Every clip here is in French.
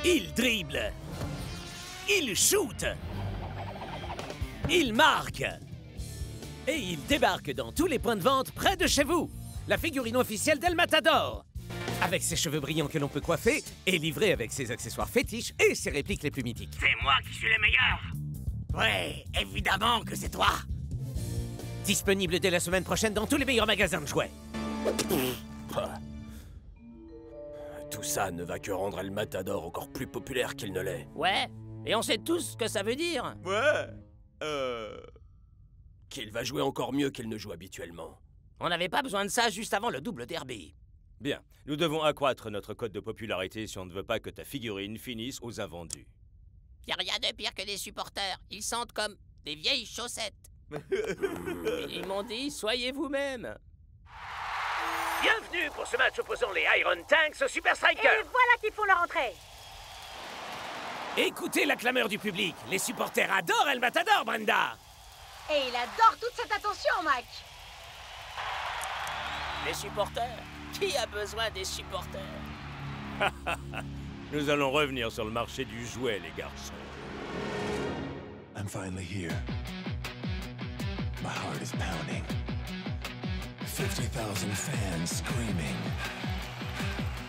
Il dribble. Il shoot. Il marque. Et il débarque dans tous les points de vente près de chez vous. La figurine officielle d'El Matador. Avec ses cheveux brillants que l'on peut coiffer et livrée avec ses accessoires fétiches et ses répliques les plus mythiques. C'est moi qui suis le meilleur. Ouais, évidemment que c'est toi. Disponible dès la semaine prochaine dans tous les meilleurs magasins de jouets. Tout ça ne va que rendre El Matador encore plus populaire qu'il ne l'est. Ouais, et on sait tous ce que ça veut dire. Ouais, qu'il va jouer encore mieux qu'il ne joue habituellement. On n'avait pas besoin de ça juste avant le double derby. Bien, nous devons accroître notre cote de popularité si on ne veut pas que ta figurine finisse aux invendus. Y a rien de pire que les supporters. Ils sentent comme des vieilles chaussettes. Ils m'ont dit, soyez vous-même. Bienvenue pour ce match opposant les Iron Tanks aux Super Strikers. Et voilà qu'ils font leur entrée. Écoutez la clameur du public. Les supporters adorent El Matador, Brenda. Et il adore toute cette attention, Mac. Les supporters? Qui a besoin des supporters? Nous allons revenir sur le marché du jouet, les garçons. I'm finally here. My heart is pounding. 50,000 fans screaming.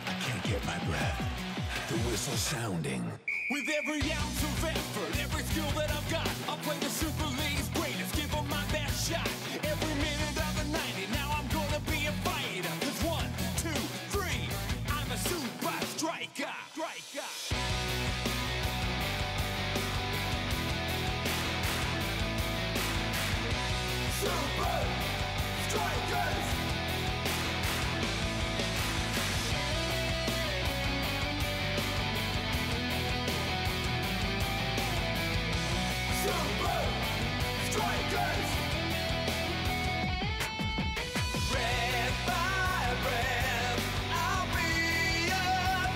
I can't get my breath. The whistle sounding. With every ounce of effort, every skill that I've got, I'll play the Super League's greatest, give them my best shot. Every minute of the 90, now I'm gonna be a fighter. 'Cause 1, 2, 3, I'm a super striker. Super Strikers! Super Strikers! Red by red, I'll be a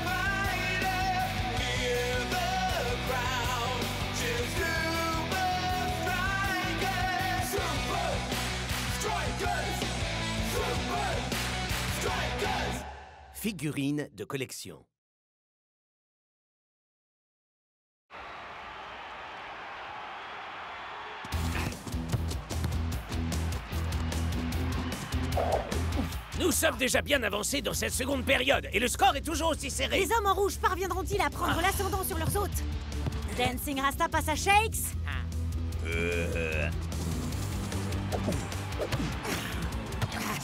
fighter. Hear the crowd cheer Super Strikers! Super Strikers! Super Strikers! Figurine de collection. Nous sommes déjà bien avancés dans cette seconde période et le score est toujours aussi serré. Les hommes en rouge parviendront-ils à prendre l'ascendant sur leurs hôtes? Dancing Rasta passe à Shakes.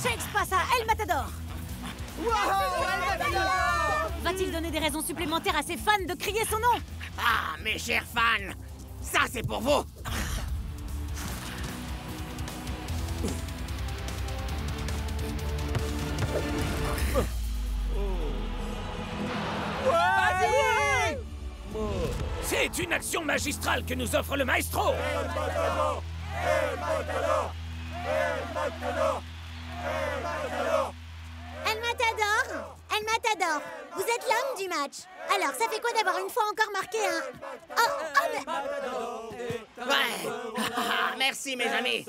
Shakes passe à El Matador. Va-t-il donner des raisons supplémentaires à ses fans de crier son nom? Ah, mes chers fans, ça c'est pour vous. C'est une action magistrale que nous offre le maestro. El Matador, El Matador, vous êtes l'homme du match. Alors, ça fait quoi d'avoir une fois encore marqué un... mais... Ouais. Merci mes amis.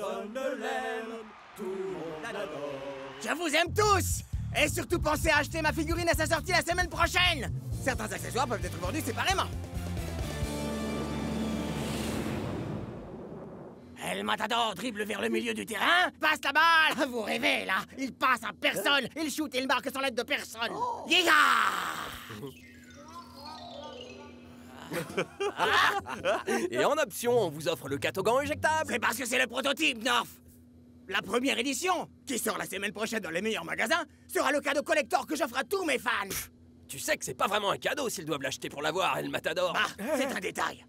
Je vous aime tous. Et surtout pensez à acheter ma figurine à sa sortie la semaine prochaine. Certains accessoires peuvent être vendus séparément. El Matador dribble vers le milieu du terrain, passe la balle. Vous rêvez, là. Il passe à personne. Il shoot et il marque sans l'aide de personne. Yeah! Et en option, on vous offre le catogan éjectable. C'est parce que c'est le prototype, North. La première édition, qui sort la semaine prochaine dans les meilleurs magasins, sera le cadeau collector que j'offre à tous mes fans. Tu sais que c'est pas vraiment un cadeau s'ils doivent l'acheter pour l'avoir, El Matador. Bah, c'est un détail.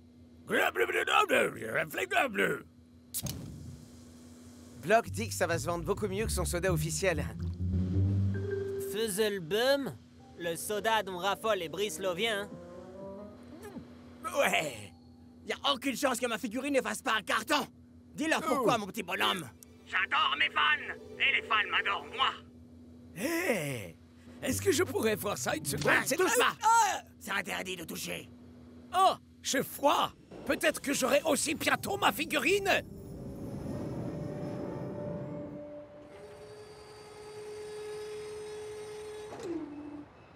Block dit que ça va se vendre beaucoup mieux que son soda officiel. Fuzzlebum? Le soda dont raffolent les Brisloviens. Ouais. Y a aucune chance que ma figurine ne fasse pas un carton. Dis-leur pourquoi, mon petit bonhomme. J'adore mes fans. Et les fans m'adorent, moi. Hé! Est-ce que je pourrais voir ça une seconde? Ouais, touche pas. C'est interdit de toucher. Oh! J'ai froid! Peut-être que j'aurai aussi bientôt ma figurine!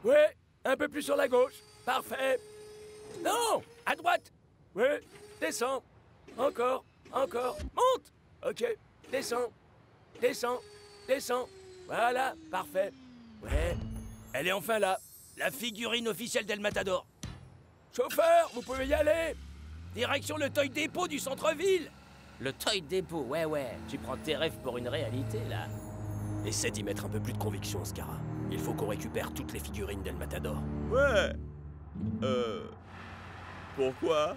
Ouais, un peu plus sur la gauche. Parfait. Non! À droite! Ouais, descends. Encore, encore. Monte! Ok, descends. Descends, descends. Voilà, parfait. Ouais. Elle est enfin là. La figurine officielle d'El Matador. Chauffeur, vous pouvez y aller. Direction le Toy Depot du centre-ville. Le Toy Depot, ouais. Tu prends tes rêves pour une réalité, là. Essaie d'y mettre un peu plus de conviction, Scara. Il faut qu'on récupère toutes les figurines d'El Matador. Ouais. Pourquoi?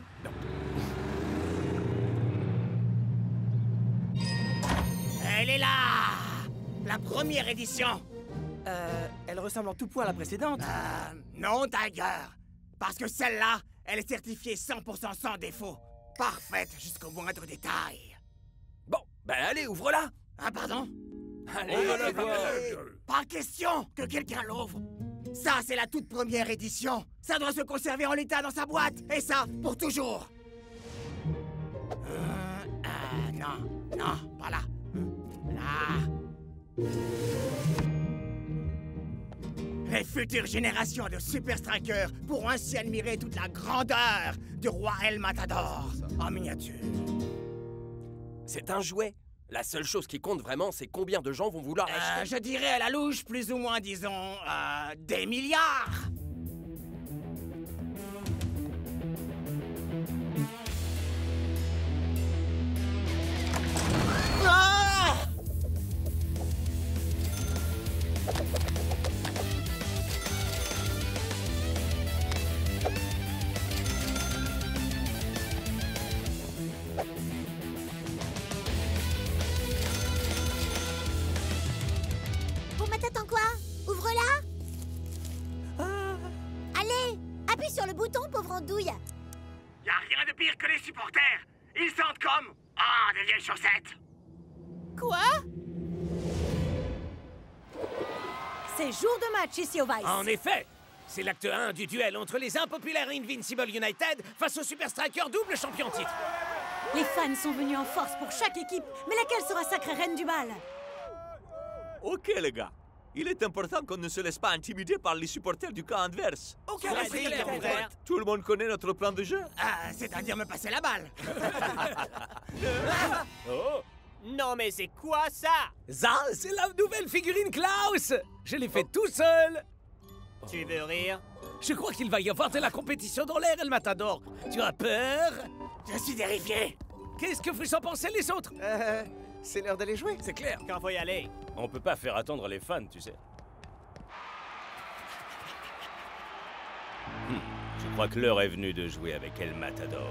Elle est là! La première édition! Elle ressemble en tout point à la précédente. Non, Tiger! Parce que celle-là, elle est certifiée 100% sans défaut. Parfaite jusqu'au moindre détail. Bon, ben allez, ouvre-la. Ah, pardon? Allez, Pas question que quelqu'un l'ouvre. Ça, c'est la toute première édition. Ça doit se conserver en l'état dans sa boîte. Et ça, pour toujours. Non, pas là. Là. Les futures générations de Super Strikers pourront ainsi admirer toute la grandeur du roi El Matador en miniature. C'est un jouet. La seule chose qui compte vraiment, c'est combien de gens vont vouloir acheter. Je dirais à la louche, plus ou moins, disons, des milliards. Ah! Bon, ma tête en quoi? Ouvre-la. Allez, appuie sur le bouton, pauvre andouille. Y a rien de pire que les supporters. Ils sentent comme... Ah, des vieilles chaussettes. Quoi? C'est jour de match ici au Vice. En effet, c'est l'acte 1 du duel entre les impopulaires Invincible United face aux Super Strikers double champion titre. Les fans sont venus en force pour chaque équipe, mais laquelle sera sacrée reine du bal? Ok, les gars. Il est important qu'on ne se laisse pas intimider par les supporters du camp adverse. Ok, c'est clair, mon frère. Tout le monde connaît notre plan de jeu? C'est-à-dire me passer la balle. Non mais c'est quoi ça? Ça, c'est la nouvelle figurine Klaus. Je l'ai fait tout seul. Tu veux rire? Je crois qu'il va y avoir de la compétition dans l'air, El Matador. Tu as peur? Je suis terrifié. Qu'est-ce que vous en pensez, les autres? C'est l'heure d'aller jouer. C'est clair. Quand faut y aller? On peut pas faire attendre les fans, tu sais. Je crois que l'heure est venue de jouer avec El Matador.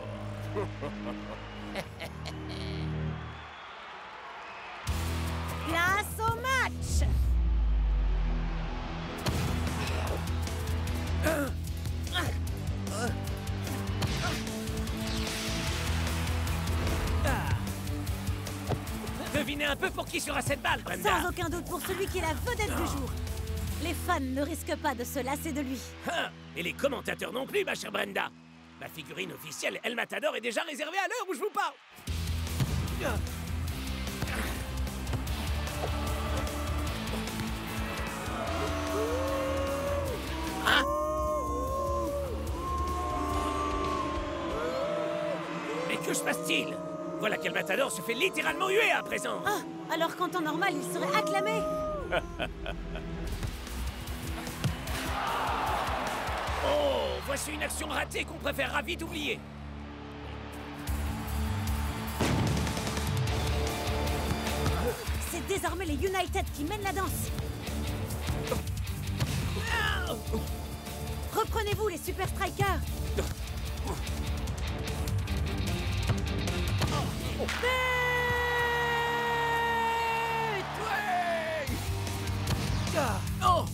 Place au match. Devinez un peu pour qui sera cette balle, Brenda. Sans aucun doute pour celui qui est la vedette du jour. Les fans ne risquent pas de se lasser de lui. Ah, et les commentateurs non plus, ma chère Brenda. Ma figurine officielle, El Matador, est déjà réservée à l'heure où je vous parle. Mais que se passe-t-il? Voilà qu'El Matador se fait littéralement huer à présent. Ah, alors qu'en temps normal, il serait acclamé. Oh, voici une action ratée qu'on préférera vite oublier. C'est désormais les United qui mènent la danse. Reprenez-vous, les Super Strikers. Oh!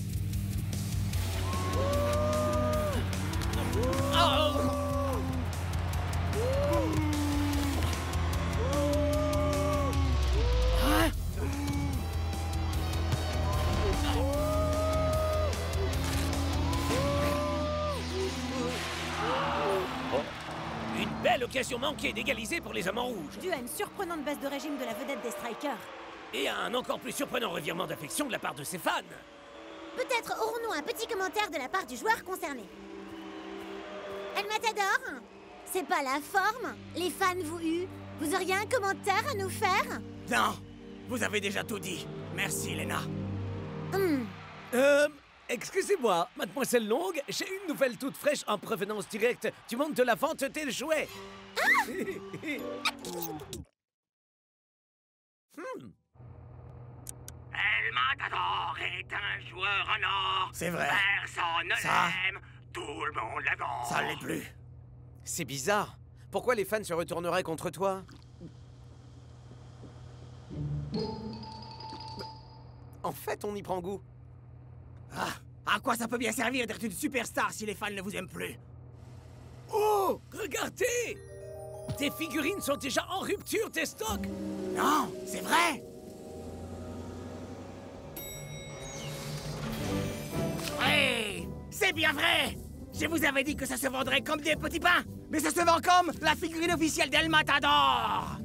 Une belle occasion manquée d'égaliser pour les hommes en rouge. Dû à une surprenante baisse de régime de la vedette des Strikers. Et à un encore plus surprenant revirement d'affection de la part de ses fans. Peut-être aurons-nous un petit commentaire de la part du joueur concerné. El Matador, c'est pas la forme. Les fans vous huent. Vous auriez un commentaire à nous faire? Non, vous avez déjà tout dit. Merci, Lena. Excusez-moi, mademoiselle Long, j'ai une nouvelle toute fraîche en provenance directe du monde de la vente des jouets. El Matador est un joueur en or. C'est vrai. Personne ne l'aime. Tout le monde l'adore. Ça l'est plus. C'est bizarre. Pourquoi les fans se retourneraient contre toi? En fait, on y prend goût. Ah, à quoi ça peut bien servir d'être une superstar si les fans ne vous aiment plus? Oh, regardez! Tes figurines sont déjà en rupture des stocks. Non, c'est vrai. Hey, c'est bien vrai. Je vous avais dit que ça se vendrait comme des petits pains, mais ça se vend comme la figurine officielle d'El Matador.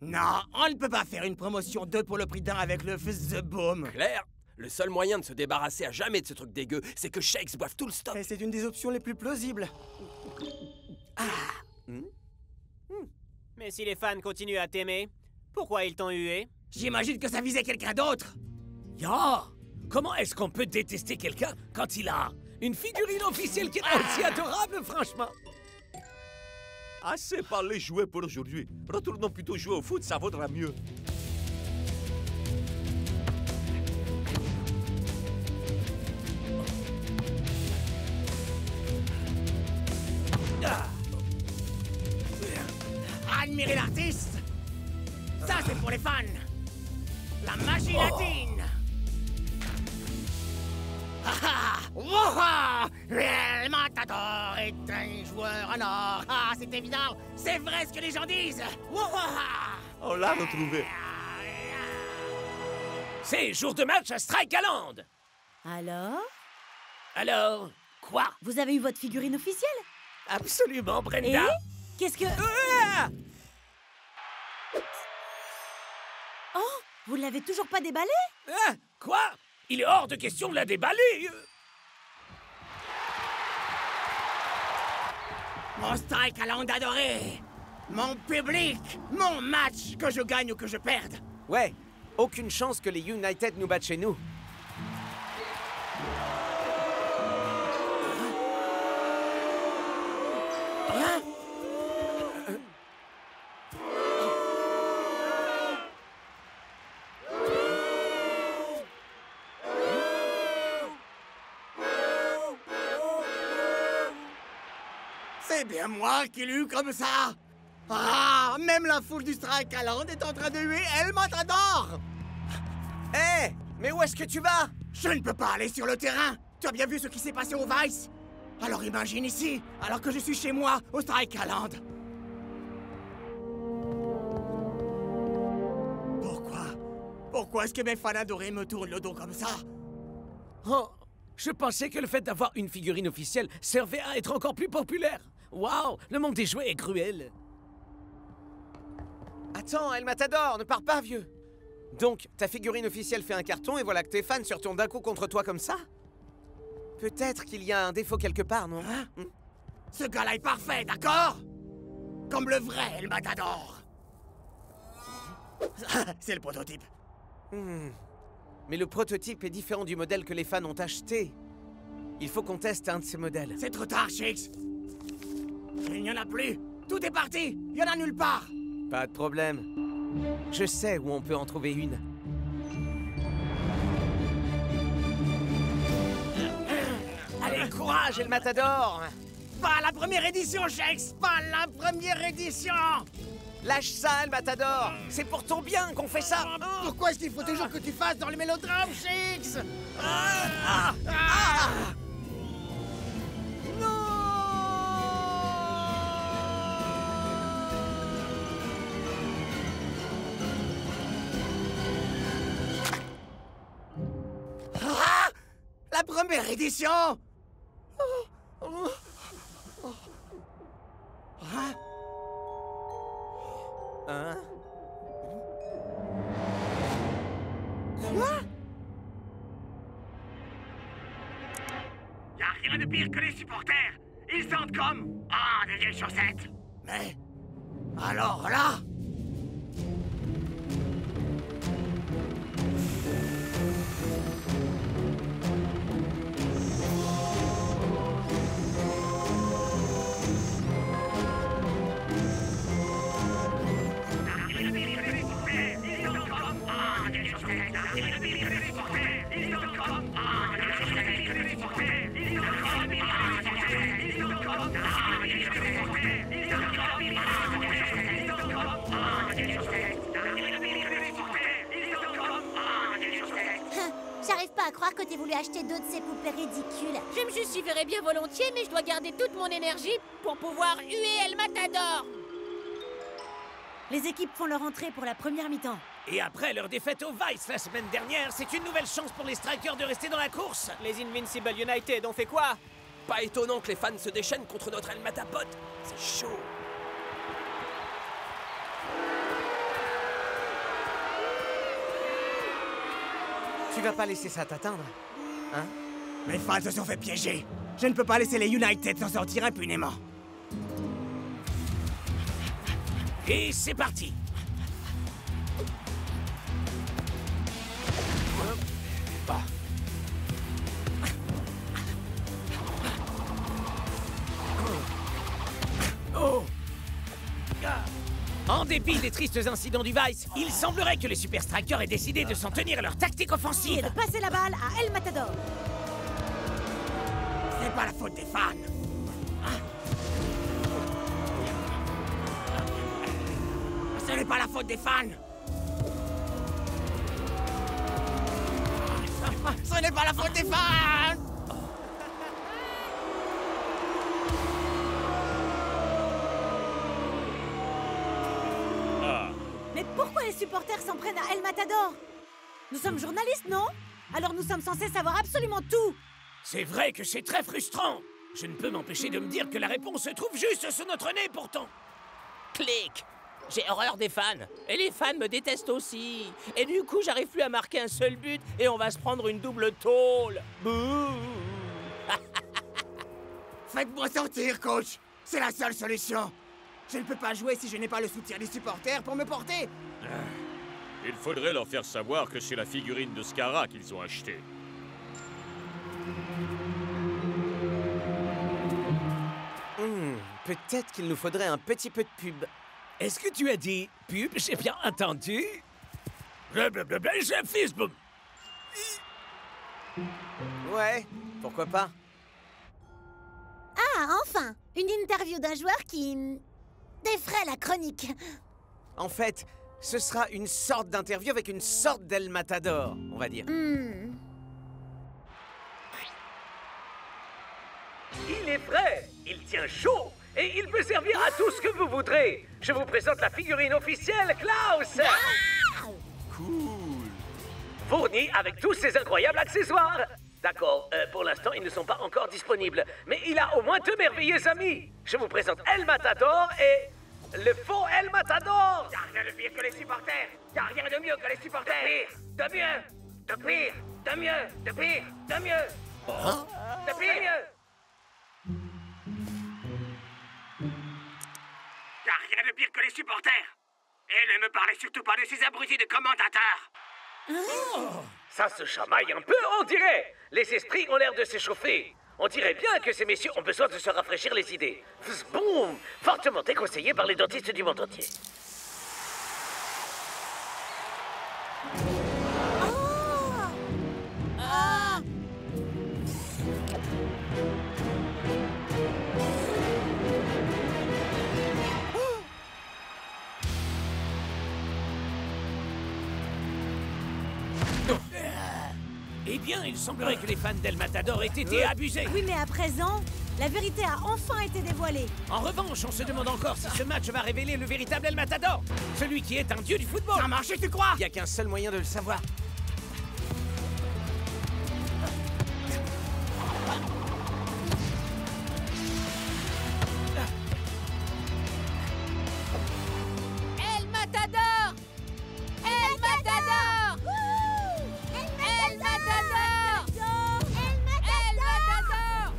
Non, on ne peut pas faire une promotion 2 pour le prix d'un avec le fils de boom. Claire, le seul moyen de se débarrasser à jamais de ce truc dégueu, c'est que Shakes boive tout le stock. Et c'est une des options les plus plausibles. Mais si les fans continuent à t'aimer, pourquoi ils t'ont hué? J'imagine que ça visait quelqu'un d'autre. Ya! Comment est-ce qu'on peut détester quelqu'un quand il a une figurine officielle qui est aussi adorable, franchement? Assez parlé jouer pour aujourd'hui. Retournons plutôt jouer au foot, ça vaudra mieux. Admirez l'artiste. Ça, c'est pour les fans. La magie latine. El Matador est un joueur en or. Ah, c'est évident. C'est vrai ce que les gens disent. On l'a retrouvé. C'est jour de match à Strike-Land. Alors, quoi? Vous avez eu votre figurine officielle? Absolument, Brenda. Et qu'est-ce que... Oh, vous l'avez toujours pas déballé? Quoi? Il est hors de question de la déballer. Mon Strike-Land adoré. Mon public. Mon match, que je gagne ou que je perde. Ouais, aucune chance que les United nous battent chez nous. C'est bien moi qui l'ai eu comme ça. Ah, même la foule du Strike-Land est en train de huer El Matador. Hé, mais où est-ce que tu vas? Je ne peux pas aller sur le terrain. Tu as bien vu ce qui s'est passé au Vice? Alors imagine ici, alors que je suis chez moi, au Strike-Land. Pourquoi est-ce que mes fans adorés me tournent le dos comme ça? Oh, je pensais que le fait d'avoir une figurine officielle servait à être encore plus populaire. Waouh, le monde des jouets est cruel. Attends, El Matador, ne pars pas, vieux. Donc, ta figurine officielle fait un carton et voilà que tes fans se retournent d'un coup contre toi comme ça? Peut-être qu'il y a un défaut quelque part, non? Ce gars-là est parfait, d'accord? Comme le vrai El Matador. C'est le prototype. Mais le prototype est différent du modèle que les fans ont acheté. Il faut qu'on teste un de ces modèles. C'est trop tard, Shakes. Il n'y en a plus. Tout est parti. Il n'y en a nulle part. Pas de problème. Je sais où on peut en trouver une. Allez, courage, El Matador! Pas la première édition, Shakes. Pas la première édition. Lâche ça, El Matador! C'est pour ton bien qu'on fait ça! Pourquoi est-ce qu'il faut toujours que tu fasses dans les mélodrames, Shakes? La première édition! Hein? Quoi? Y a rien de pire que les supporters. Ils sentent comme... Ah, des vieilles chaussettes. Mais... alors là... J'arrive pas à croire que t'aies voulu acheter 2 de ces poupées ridicules. Je me justifierais bien volontiers, mais je dois garder toute mon énergie pour pouvoir huer El Matador. Les équipes font leur entrée pour la première mi-temps. Et après leur défaite au Vice la semaine dernière, c'est une nouvelle chance pour les Strikers de rester dans la course. Les Invincible United ont fait quoi? Pas étonnant que les fans se déchaînent contre notre El Matapod. C'est chaud. Tu vas pas laisser ça t'atteindre, hein? Mes fans se sont fait piéger. Je ne peux pas laisser les United s'en sortir impunément. Et c'est parti. Oh. En dépit des tristes incidents du Vice, il semblerait que les Super Strikers aient décidé de s'en tenir à leur tactique Et offensive. de passer la balle à El Matador. C'est pas la faute des fans. Ce n'est pas la faute des fans. Ce n'est pas la faute des fans. Mais pourquoi les supporters s'en prennent à El Matador? Nous sommes journalistes, non? Alors nous sommes censés savoir absolument tout. C'est vrai que c'est très frustrant. Je ne peux m'empêcher de me dire que la réponse se trouve juste sous notre nez pourtant. Clic! J'ai horreur des fans. Et les fans me détestent aussi. Et du coup, j'arrive plus à marquer un seul but et on va se prendre une double tôle. Bouh! Faites-moi sortir, coach. C'est la seule solution. Je ne peux pas jouer si je n'ai pas le soutien des supporters pour me porter. Il faudrait leur faire savoir que c'est la figurine de Scara qu'ils ont achetée. Peut-être qu'il nous faudrait un petit peu de pub. Est-ce que tu as dit pub? J'ai bien entendu. Blablabla, j'ai Facebook. Ouais, pourquoi pas? Ah, enfin! Une interview d'un joueur qui... défraie la chronique. En fait, ce sera une sorte d'interview avec une sorte d'El Matador, on va dire. Il est frais, il tient chaud, et il peut servir à tout ce que vous voudrez. Je vous présente la figurine officielle Klaus. Cool. Fournie avec tous ses incroyables accessoires. D'accord, pour l'instant, ils ne sont pas encore disponibles, mais il a au moins 2 merveilleux amis. Je vous présente El Matador et... le faux El Matador. Y'a rien de pire que les supporters. Y'a rien de mieux que les supporters. De mieux, de pire, de mieux, de pire, de mieux. De pire, mieux. Y'a rien de pire que les supporters. Et ne me parlez surtout pas de ces abrutis de commentateurs. Ça se chamaille un peu, on dirait. Les esprits ont l'air de s'échauffer. On dirait bien que ces messieurs ont besoin de se rafraîchir les idées. Boum! Fortement déconseillé par les dentistes du monde entier. Eh bien, il semblerait que les fans d'El Matador aient été abusés. Oui, mais à présent, la vérité a enfin été dévoilée. En revanche, on se demande encore si ce match va révéler le véritable El Matador. Celui qui est un dieu du football. Ça a marché, tu crois? Il n'y a qu'un seul moyen de le savoir. El Matador! El Matador! El Matador! El Matador!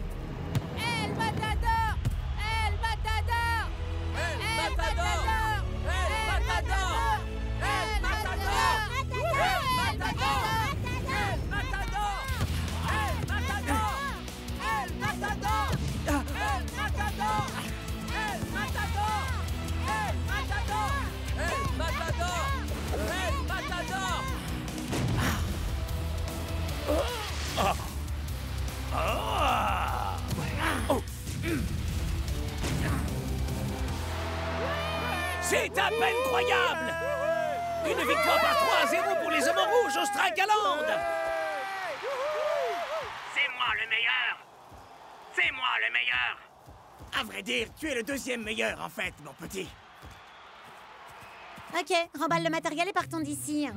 peine croyable! Une victoire par 3-0 pour les hommes en rouge au Strakaland! C'est moi le meilleur! C'est moi le meilleur! À vrai dire, tu es le deuxième meilleur, en fait, mon petit. Ok, remballe le matériel et partons d'ici.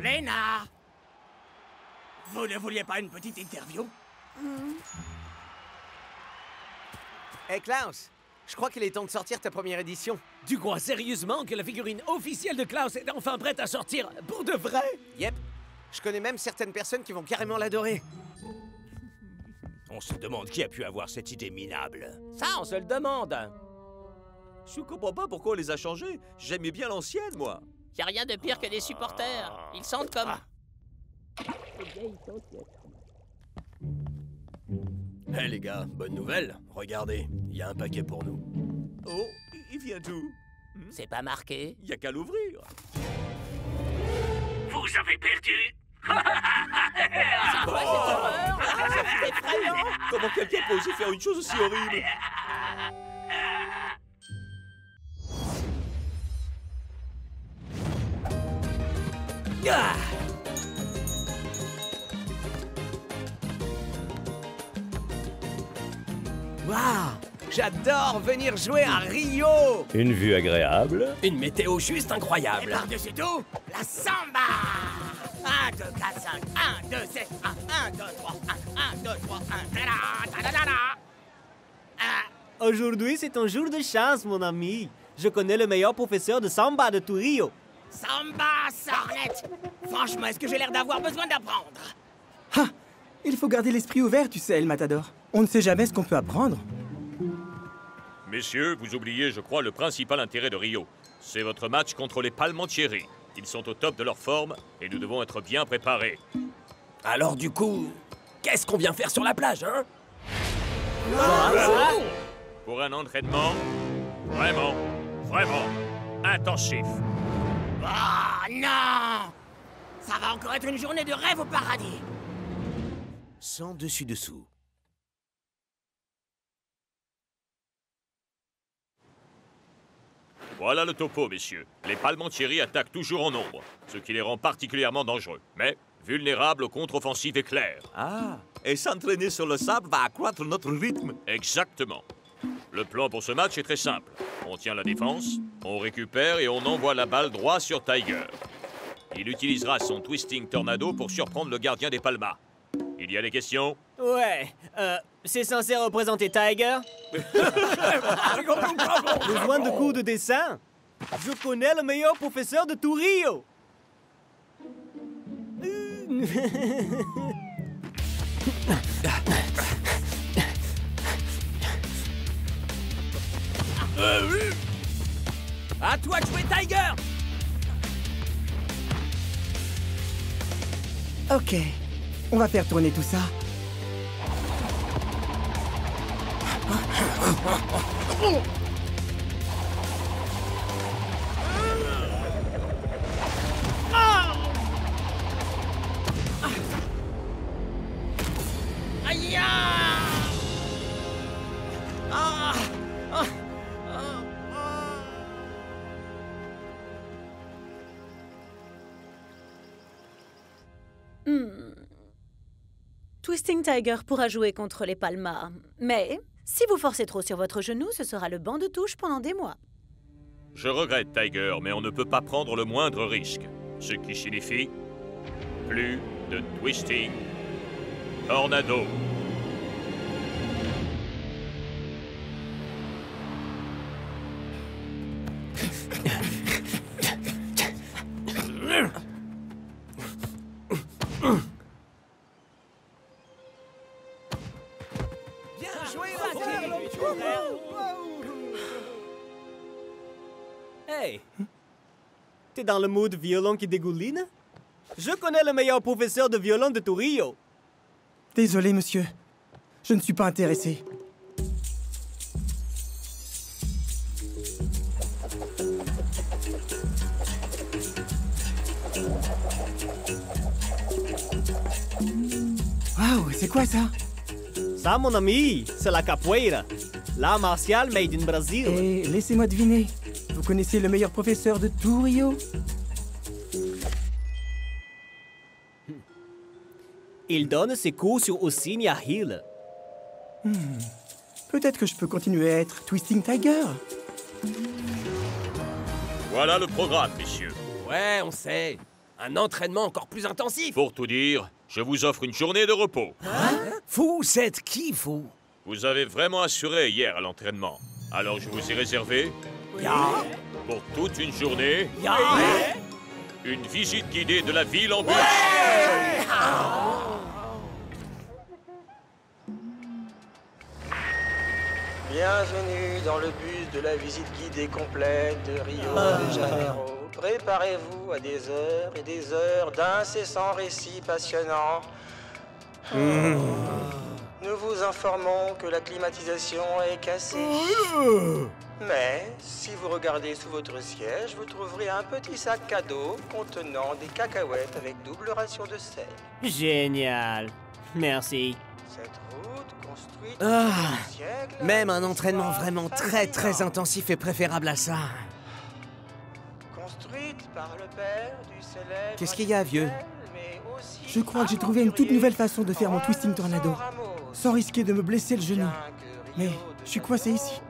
Léna! Vous ne vouliez pas une petite interview? Hey Klaus, je crois qu'il est temps de sortir ta première édition. Tu crois sérieusement que la figurine officielle de Klaus est enfin prête à sortir pour de vrai? Yep. Je connais même certaines personnes qui vont carrément l'adorer. On se demande qui a pu avoir cette idée minable. Ça, on se le demande. Je comprends pas pourquoi on les a changés. J'aimais bien l'ancienne, moi. Y a rien de pire que des supporters. Ils sentent comme... Hé les gars, bonne nouvelle. Regardez, il y a un paquet pour nous. Oh, il vient d'où? C'est pas marqué. Y a qu'à l'ouvrir. Vous avez perdu. C'est quoi cette horreur? C'est effrayant. Comment quelqu'un peut oser faire une chose aussi horrible? Ah! Waouh! J'adore venir jouer à Rio! Une vue agréable. Une météo juste Et incroyable. par-dessus tout, la samba! 1, 2, 4, 5, 1, 2, 7, 1, 2, 3, 1, 2, 3, 1, ta-da-da-da-da! Aujourd'hui, c'est un jour de chance, mon ami. Je connais le meilleur professeur de samba de tout Rio. Samba, Sornette! Franchement, est-ce que j'ai l'air d'avoir besoin d'apprendre? Ah! Il faut garder l'esprit ouvert, tu sais, El Matador. On ne sait jamais ce qu'on peut apprendre. Messieurs, vous oubliez, je crois, le principal intérêt de Rio. C'est votre match contre les Palmentieri. Ils sont au top de leur forme et nous devons être bien préparés. Alors du coup, qu'est-ce qu'on vient faire sur la plage, hein? Pour un entraînement vraiment intensif. Oh non! Ça va encore être une journée de rêve au paradis! Sans dessus-dessous. Voilà le topo, messieurs. Les Palmentieri attaquent toujours en nombre, ce qui les rend particulièrement dangereux, mais vulnérables aux contre-offensives éclairs. Ah, et s'entraîner sur le sable va accroître notre rythme. Exactement. Le plan pour ce match est très simple. On tient la défense, on récupère et on envoie la balle droit sur Tiger. Il utilisera son Twisting Tornado pour surprendre le gardien des Palmas. Il y a des questions? Ouais, c'est censé représenter Tiger? Besoin de cours de dessin? Je connais le meilleur professeur de tout Rio! À toi de jouer, Tiger! Ok, on va faire tourner tout ça. Aïe! Twisting Tiger pourra jouer contre les Palmas, mais si vous forcez trop sur votre genou, ce sera le banc de touche pendant des mois. Je regrette, Tiger, mais on ne peut pas prendre le moindre risque. Ce qui signifie plus de Twisting Tornado. Hey! T'es dans le mood violon qui dégouline? Je connais le meilleur professeur de violon de tout Rio. Désolé, monsieur. Je ne suis pas intéressé. Waouh, c'est quoi ça? Ça, mon ami, c'est la capoeira. L'art martial made in Brésil. Et laissez-moi deviner. Vous Vous connaissez le meilleur professeur de tout Rio? Il donne ses cours sur Oceania à Hill. Peut-être que je peux continuer à être Twisting Tiger. Voilà le programme, messieurs. Ouais, on sait. Un entraînement encore plus intensif. Pour tout dire, je vous offre une journée de repos. Vous êtes qui, vous? Vous avez vraiment assuré hier à l'entraînement. Alors je vous ai réservé, pour toute une journée, une visite guidée de la ville en bus. Bienvenue dans le bus de la visite guidée complète de Rio de Janeiro. Préparez-vous à des heures et des heures d'incessants récits passionnants. Nous vous informons que la climatisation est cassée. Mais si vous regardez sous votre siège, vous trouverez un petit sac cadeau contenant des cacahuètes avec double ration de sel. Génial. Merci. Cette route construite Ah, siècle. même un entraînement vraiment très intensif est préférable à ça. Construite par le père du célèbre. Qu'est-ce qu'il y a, vieux? Je crois que j'ai trouvé une toute nouvelle façon de faire mon Twisting Tornado, sans risquer de me blesser le genou. Mais je suis coincé ici.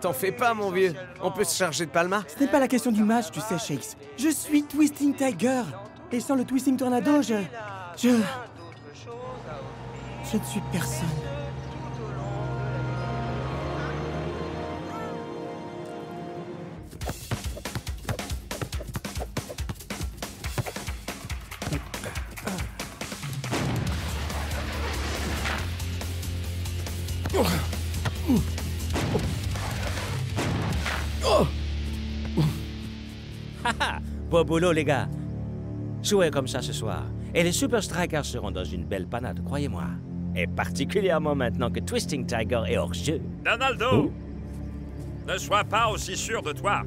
T'en fais pas, mon vieux. On peut se charger de Palma. Ce n'est pas la question du match, tu sais, Shakes. Je suis Twisting Tiger. Et sans le Twisting Tornado, je ne suis personne. Haha, beau boulot, les gars. Jouez comme ça ce soir. Et les Super Strikers seront dans une belle panade, croyez-moi. Et particulièrement maintenant que Twisting Tiger est hors jeu. Donaldo, ne sois pas aussi sûr de toi.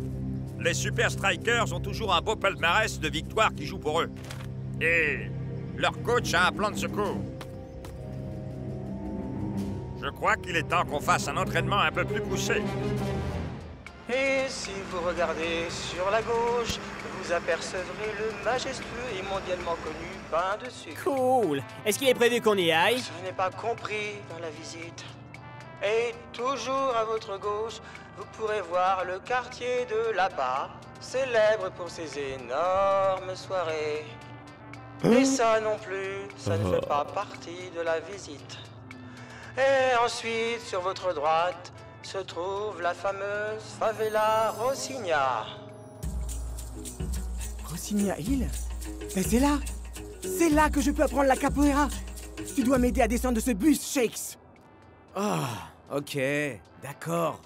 Les Super Strikers ont toujours un beau palmarès de victoires qui jouent pour eux. Et leur coach a un plan de secours. Je crois qu'il est temps qu'on fasse un entraînement un peu plus poussé. Et si vous regardez sur la gauche, vous apercevrez le majestueux et mondialement connu pain de sucre. Cool. Est-ce qu'il est prévu qu'on y aille? Ce n'est pas compris dans la visite. Et toujours à votre gauche, vous pourrez voir le quartier de là-bas, célèbre pour ses énormes soirées. Et ça non plus, ça ne fait pas partie de la visite. Et ensuite, sur votre droite, se trouve la fameuse favela Rocinha. Rocinha Hill? Mais c'est là que je peux apprendre la capoeira. Tu dois m'aider à descendre de ce bus, Shakes. Ok, d'accord.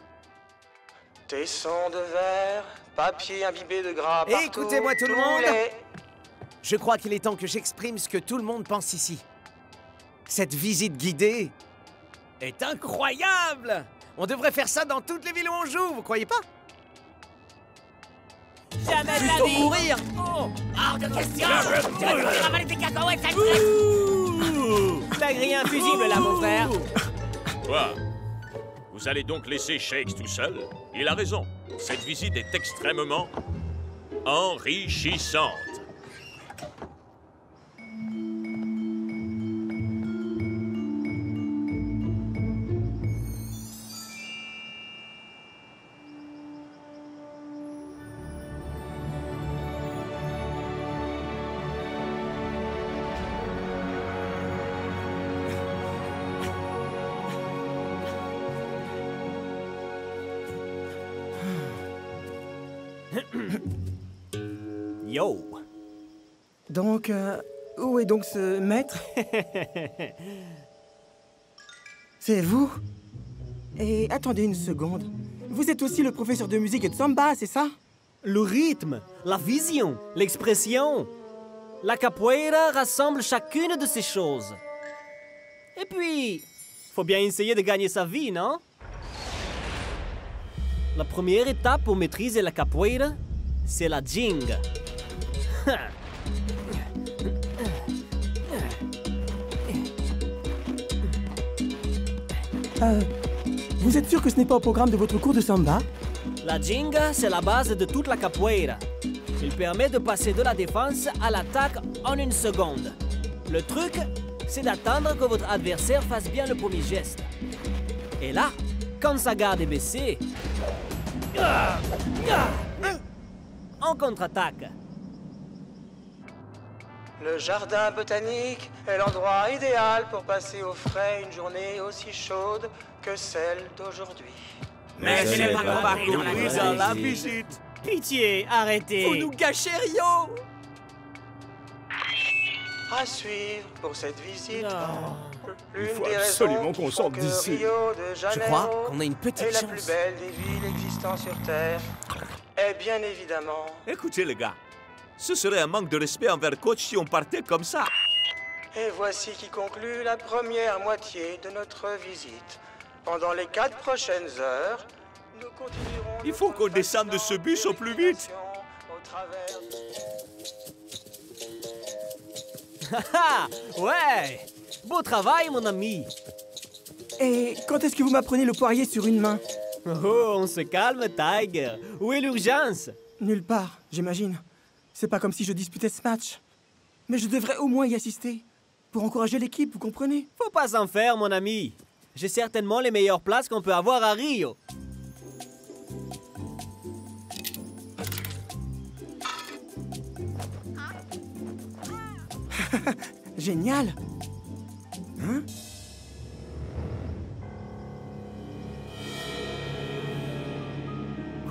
Tessons de verre, papier imbibé de gras partout. Écoutez-moi tout le tous monde. les- Je crois qu'il est temps que j'exprime ce que tout le monde pense ici. Cette visite guidée est incroyable! On devrait faire ça dans toutes les villes où on joue, vous croyez pas? Jamais de la Plutôt vie. courir! Oh, hors de question. Jamais Tu vas te faire avaler tes cacahuètes, sale T'as grillé un fusible là, mon frère. Quoi? Vous allez donc laisser Shakes tout seul? Il a raison. Cette visite est extrêmement enrichissante. Yo. Donc, où est donc ce maître? C'est vous? Et attendez une seconde. Vous êtes aussi le professeur de musique et de samba, c'est ça? Le rythme, la vision, l'expression. La capoeira rassemble chacune de ces choses. Et puis, faut bien essayer de gagner sa vie, non? La première étape pour maîtriser la capoeira, c'est la jinga. Vous êtes sûr que ce n'est pas au programme de votre cours de samba? La Jinga, c'est la base de toute la capoeira. Il permet de passer de la défense à l'attaque en une seconde. Le truc, c'est d'attendre que votre adversaire fasse bien le premier geste. Et là, quand sa garde est baissée, on contre-attaque. Le jardin botanique est l'endroit idéal pour passer au frais une journée aussi chaude que celle d'aujourd'hui. Mais je n'ai pas compris dans la visite. Pitié, arrêtez. Vous nous gâchez Rio. À suivre pour cette visite. Il faut absolument qu'on sorte d'ici. Je crois qu'on a une petite est la chance. plus belle des villes existant sur Terre. Et bien évidemment... Écoutez les gars, ce serait un manque de respect envers coach si on partait comme ça. Et voici qui conclut la première moitié de notre visite. Pendant les 4 prochaines heures, nous continuerons... Il faut qu'on descende de ce bus au plus vite. Au travers... Ouais! Beau travail, mon ami! Et quand est-ce que vous m'apprenez le poirier sur une main? Oh, on se calme, Tiger. Où est l'urgence? Nulle part, j'imagine. C'est pas comme si je disputais ce match. Mais je devrais au moins y assister. Pour encourager l'équipe, vous comprenez? Faut pas s'en faire, mon ami. J'ai certainement les meilleures places qu'on peut avoir à Rio. Génial! Hein?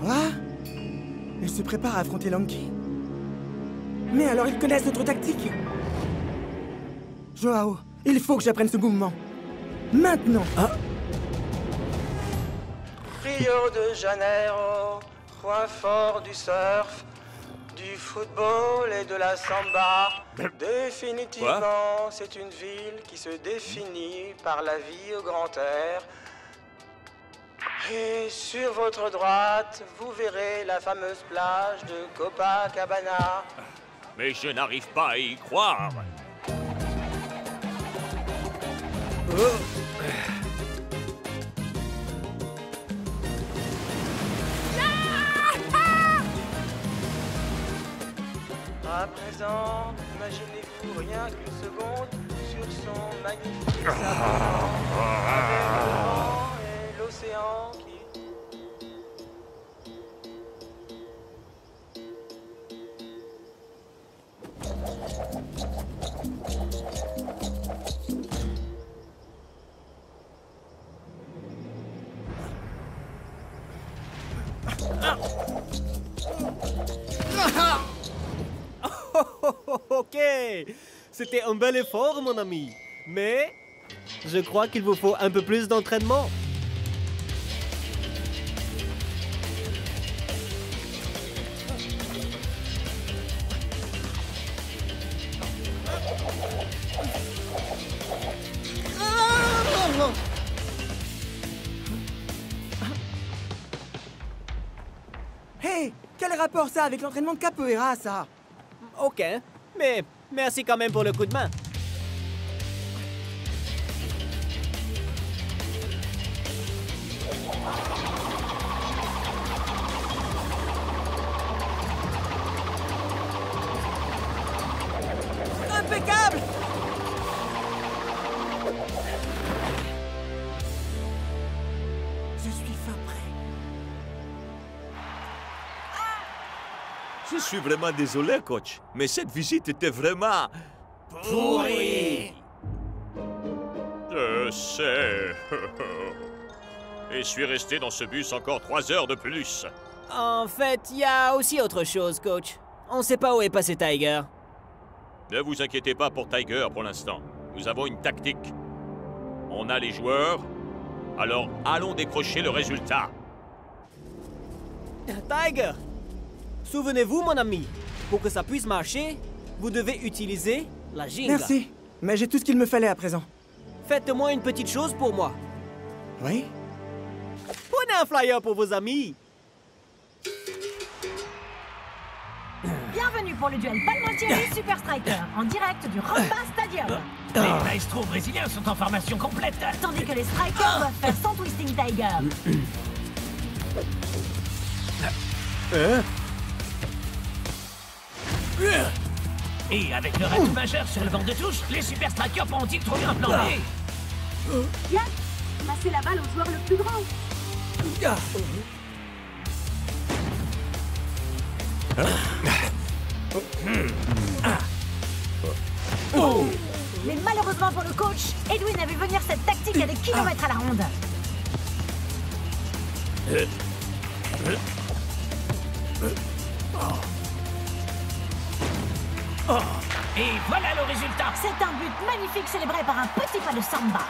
Quoi? Ils se préparent à affronter Lanky? Mais alors ils connaissent notre tactique? Joao, il faut que j'apprenne ce mouvement. Maintenant! Rio de Janeiro, point fort du surf, du football et de la samba. Définitivement, c'est une ville qui se définit par la vie au grand air. Et sur votre droite, vous verrez la fameuse plage de Copacabana. Mais je n'arrive pas à y croire. À présent, imaginez-vous rien qu'une seconde sur son magnifique sable avec le vent et l'océan qui... Ok, c'était un bel effort, mon ami. Mais je crois qu'il vous faut un peu plus d'entraînement. Hey, quel rapport ça avec l'entraînement de capoeira, ça? Ok, mais merci quand même pour le coup de main. Impeccable! Je suis fin prêt. Je suis vraiment désolé, coach, mais cette visite était vraiment... pourrie. Je sais. Et je suis resté dans ce bus encore 3 heures de plus. En fait, il y a aussi autre chose, coach. On sait pas où est passé Tiger. Ne vous inquiétez pas pour Tiger pour l'instant. Nous avons une tactique. On a les joueurs, alors allons décrocher le résultat. Tiger! Souvenez-vous, mon ami, pour que ça puisse marcher, vous devez utiliser la Jinga. Merci, mais j'ai tout ce qu'il me fallait à présent. Faites-moi une petite chose pour moi. Oui? Prenez un flyer pour vos amis. Bienvenue pour le duel Palmentieri Super Striker, en direct du Ramba Stadium. Les maestros brésiliens sont en formation complète. Tandis que les Strikers doivent faire sans Twisting Tiger. Et avec le rajout majeur sur le banc de touche, les Super Strikers pourront-ils trouver un plan B? Yann, passez la balle au joueur le plus grand. Mais malheureusement pour le coach, Edwin a vu venir cette tactique à des kilomètres à la ronde. Et voilà le résultat. C'est un but magnifique célébré par un petit pas de samba.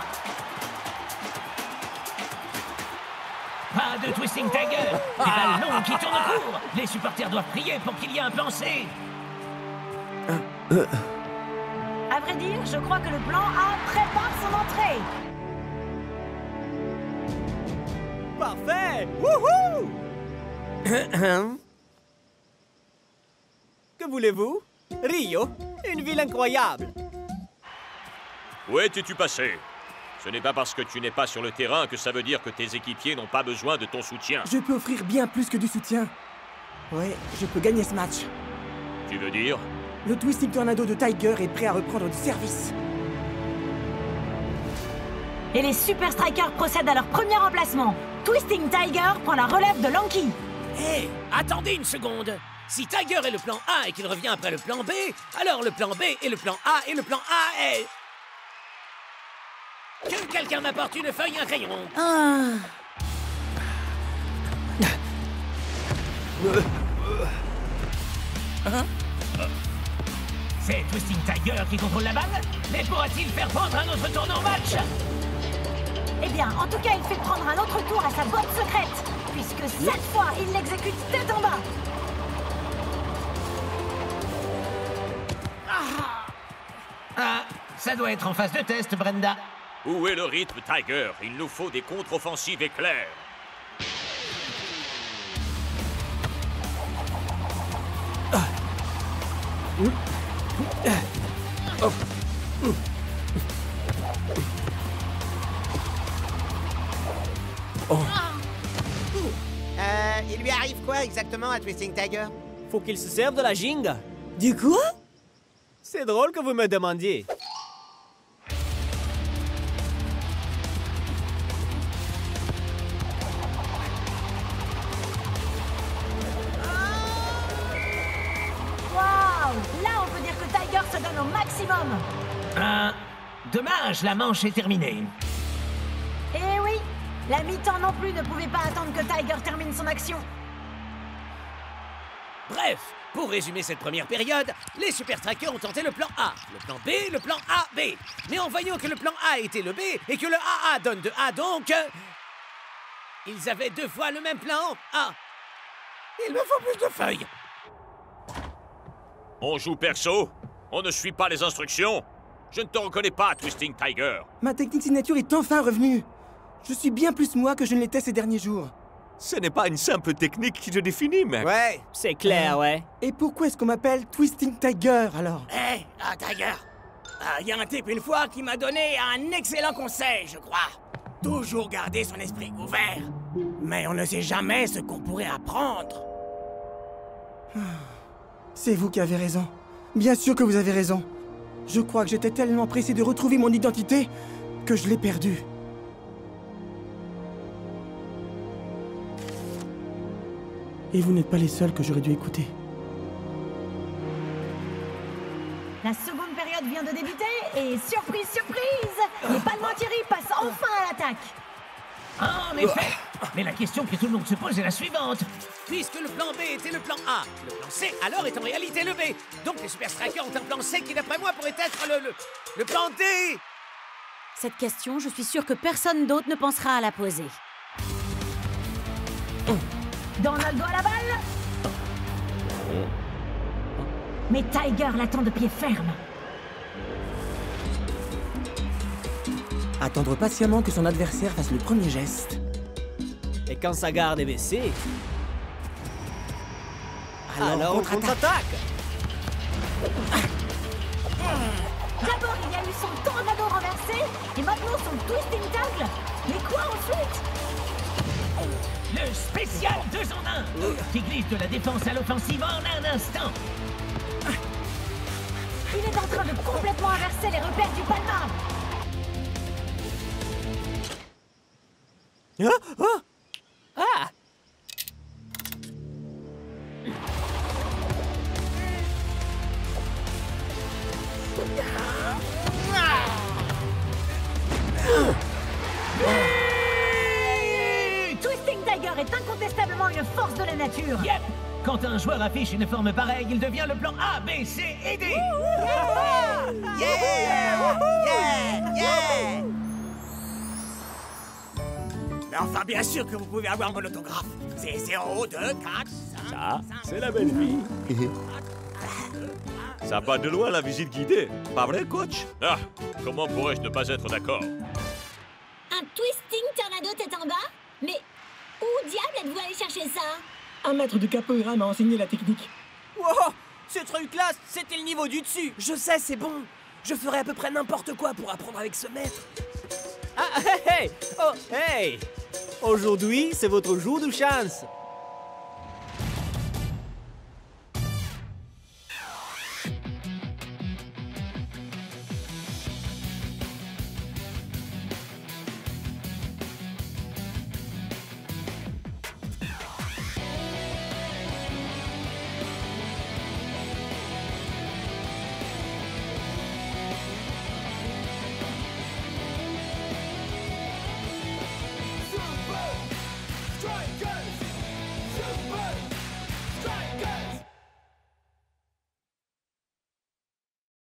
Pas de Twisting Tiger. Des balles longues qui tournent court. Les supporters doivent prier pour qu'il y ait un plan C. À vrai dire, je crois que le plan A prépare son entrée. Parfait! Wouhou! Que voulez-vous? Rio, une ville incroyable. Où étais-tu passé? Ce n'est pas parce que tu n'es pas sur le terrain que ça veut dire que tes équipiers n'ont pas besoin de ton soutien. Je peux offrir bien plus que du soutien. Ouais, je peux gagner ce match. Tu veux dire? Le Twisting Tornado de Tiger est prêt à reprendre du service. Et les Super Strikers procèdent à leur premier remplacement. Twisting Tiger prend la relève de Lanky. Hé, attendez une seconde. Si Tiger est le plan A et qu'il revient après le plan B, alors le plan B est le plan A et le plan A est... Que quelqu'un m'apporte une feuille et un crayon. C'est Twisting Tiger qui contrôle la balle, mais pourra-t-il faire prendre un autre tournant au match? Eh bien, en tout cas, il fait prendre un autre tour à sa boîte secrète, puisque cette fois, il l'exécute tête en bas. Ah, ça doit être en phase de test, Brenda. Où est le rythme, Tiger? Il nous faut des contre-offensives éclairs. Il lui arrive quoi exactement à Twisting Tiger? Faut qu'il se serve de la Jinga. Du quoi? C'est drôle que vous me demandiez. Waouh! Là, on peut dire que Tiger se donne au maximum. Dommage, la manche est terminée. Eh oui, la mi-temps non plus ne pouvait pas attendre que Tiger termine son action. Bref, pour résumer cette première période, les Super Strikers ont tenté le plan A, le plan B, le plan A, B. Mais en voyant que le plan A était le B et que le AA donne de A donc... ils avaient 2 fois le même plan A. Il me faut plus de feuilles. On joue perso? On ne suit pas les instructions? Je ne te reconnais pas, Twisting Tiger. Ma technique signature est enfin revenue. Je suis bien plus moi que je ne l'étais ces derniers jours. Ce n'est pas une simple technique qui te définit, mec. Ouais, c'est clair, ouais. Et pourquoi est-ce qu'on m'appelle Twisting Tiger, alors? Hé, Tiger. Il y a un type une fois qui m'a donné un excellent conseil, je crois. Toujours garder son esprit ouvert. Mais on ne sait jamais ce qu'on pourrait apprendre. C'est vous qui avez raison. Bien sûr que vous avez raison. Je crois que j'étais tellement pressé de retrouver mon identité que je l'ai perdue. Et vous n'êtes pas les seuls que j'aurais dû écouter. La seconde période vient de débuter et surprise, surprise, les Palmentieri passent enfin à l'attaque. En effet. Mais la question que tout le monde se pose est la suivante. Puisque le plan B était le plan A, le plan C alors est en réalité le B. Donc les Super Strikers ont un plan C qui d'après moi pourrait être le plan D. Cette question, je suis sûre que personne d'autre ne pensera à la poser. Donaldo à la balle. Mais Tiger l'attend de pied ferme. Attendre patiemment que son adversaire fasse le premier geste. Et quand sa garde est baissée... Alors on contre-attaque. D'abord, il y a eu son tornado renversé, et maintenant son twisting tackle. Mais quoi ensuite? Le spécial 2 en 1 qui glisse de la défense à l'offensive en un instant. Il est en train de complètement inverser les repères du Palmar. Ah! Twisting Tiger est incontestablement une force de la nature. Yep. Quand un joueur affiche une forme pareille, il devient le plan A, B, C et D. Mais enfin, bien sûr que vous pouvez avoir mon autographe. C'est 0, 2, 4, 5... Ça, c'est la belle vie. Ça va de loin la visite guidée. Pas vrai, coach? Ah, comment pourrais-je ne pas être d'accord? Un Twisting Tornado tête en bas? Mais où diable êtes-vous allé chercher ça? Un maître de capoeira m'a enseigné la technique. Wow! Ce truc-là, c'était le niveau du dessus. Je sais, c'est bon. Je ferai à peu près n'importe quoi pour apprendre avec ce maître. Ah, hey, hey! Oh, hey! Aujourd'hui, c'est votre jour de chance. Strikers! Super!